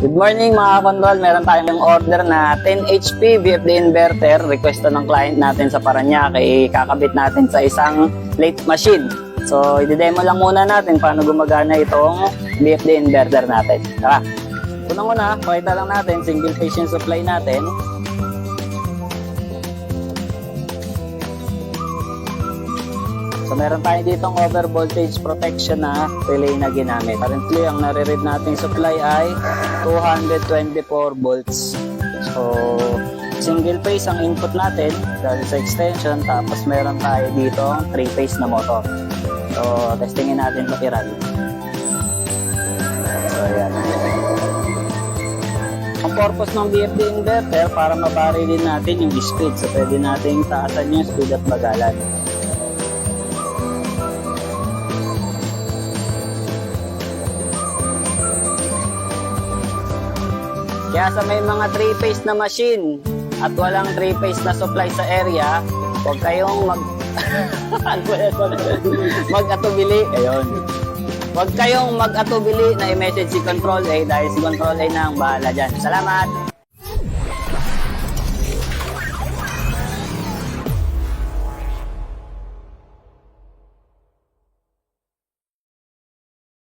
Good morning mga control, meron tayong order na 10 HP VFD inverter, request ng client natin sa Parañaque, kakabit natin sa isang plate machine. So, i-demo lang muna natin paano gumagana itong VFD inverter natin. Tara! Unang-una, pakita lang natin, single phase yung supply natin. So, meron tayo ditong over voltage protection na relay na ginamit. Currently, ang nare-read nating supply ay 224 volts. So, single phase ang input natin dahil sa extension. Tapos, meron tayo ditong 3-phase na motor. So, testingin natin ito i-run. So, ayan. Ang purpose ng VFD inverter para mabari din natin yung speed. So, pwede nating taasan yung speed at bagalan. Kaya sa may mga 3-phase na machine at walang 3-phase na supply sa area, huwag kayong mag-atubili. Ayun. Huwag kayong mag-atubili na i-message si Control A dahil si Control A na ang bahala dyan. Salamat!